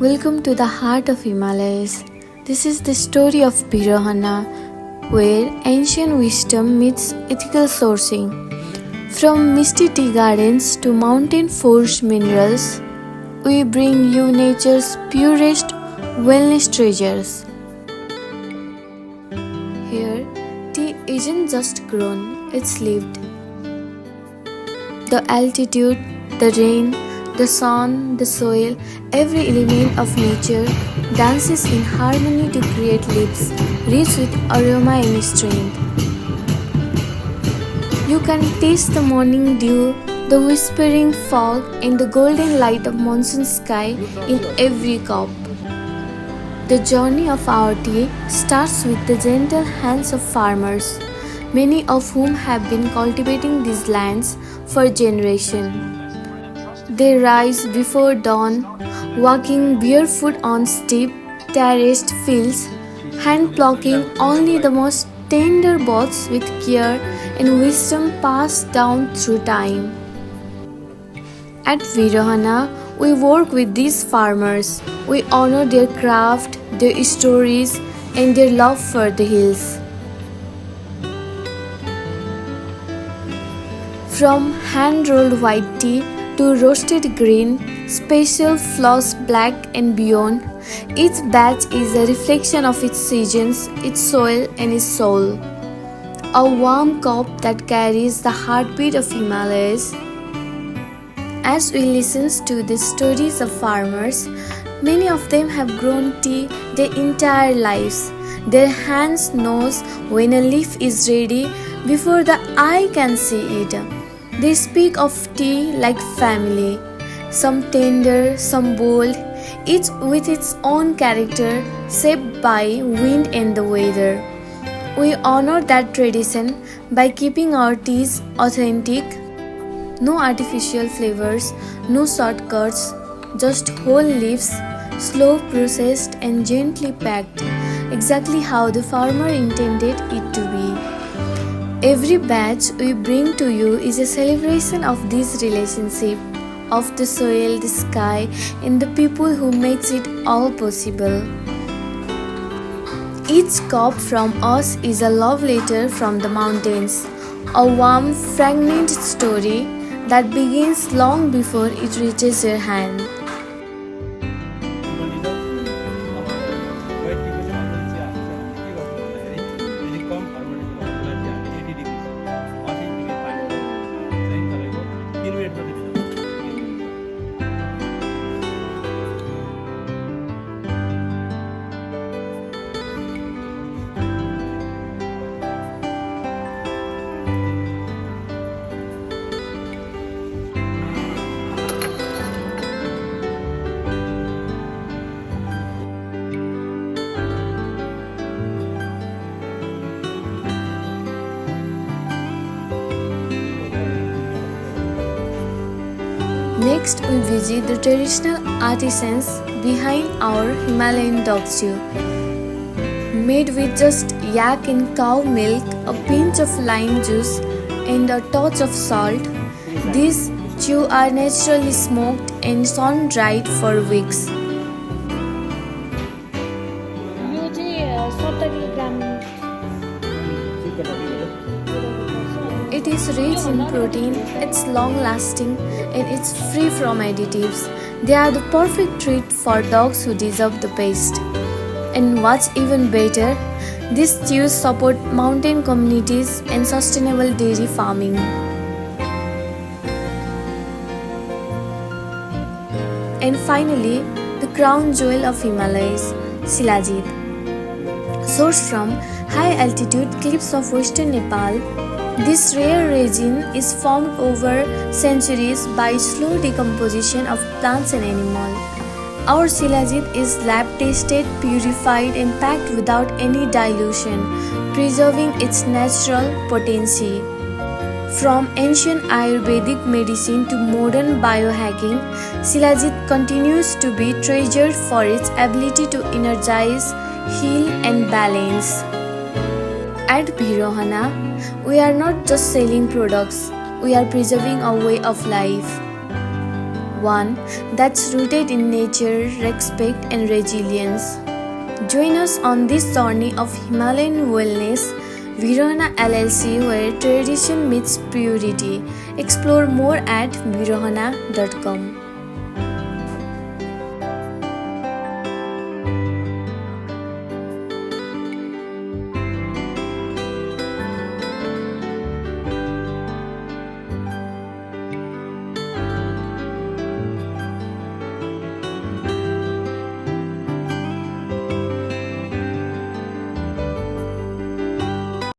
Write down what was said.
Welcome to the heart of Himalayas. This is the story of Virohana, where ancient wisdom meets ethical sourcing. From misty tea gardens to mountain-forged minerals, we bring you nature's purest wellness treasures. Here, tea isn't just grown, it's lived. The altitude, the rain, the sun, the soil, every element of nature dances in harmony to create leaves rich with aroma and strength. You can taste the morning dew, the whispering fog, and the golden light of monsoon sky in every cup. The journey of our tea starts with the gentle hands of farmers, many of whom have been cultivating these lands for generations. They rise before dawn, walking barefoot on steep, terraced fields, hand-plucking only the most tender buds with care and wisdom passed down through time. At Virohana, we work with these farmers. We honor their craft, their stories, and their love for the hills. From hand-rolled white tea to roasted green, special floss black and beyond, each batch is a reflection of its seasons, its soil and its soul. A warm cup that carries the heartbeat of Himalayas. As we listen to the stories of farmers, many of them have grown tea their entire lives. Their hands know when a leaf is ready before the eye can see it. They speak of tea like family, some tender, some bold, each with its own character shaped by wind and the weather. We honor that tradition by keeping our teas authentic. No artificial flavors, no shortcuts, just whole leaves, slow processed and gently packed, exactly how the farmer intended it to be. Every batch we bring to you is a celebration of this relationship, of the soil, the sky, and the people who makes it all possible. Each cup from us is a love letter from the mountains, a warm, fragrant story that begins long before it reaches your hand. Next, we visit the traditional artisans behind our Himalayan Dog Chew. Made with just yak and cow milk, a pinch of lime juice, and a touch of salt, these chew are naturally smoked and sun-dried for weeks. It is rich in protein, it's long-lasting, and it's free from additives. They are the perfect treat for dogs who deserve the best. And what's even better, these chews support mountain communities and sustainable dairy farming. And finally, the crown jewel of Himalayas, Shilajit. Sourced from high-altitude cliffs of western Nepal, this rare resin is formed over centuries by slow decomposition of plants and animals. Our Shilajit is lab-tested, purified and packed without any dilution, preserving its natural potency. From ancient Ayurvedic medicine to modern biohacking, Shilajit continues to be treasured for its ability to energize, heal and balance. At Virohana, we are not just selling products, we are preserving a way of life. one that's rooted in nature, respect, and resilience. Join us on this journey of Himalayan wellness, Virohana LLC, where tradition meets purity. Explore more at virohana.com.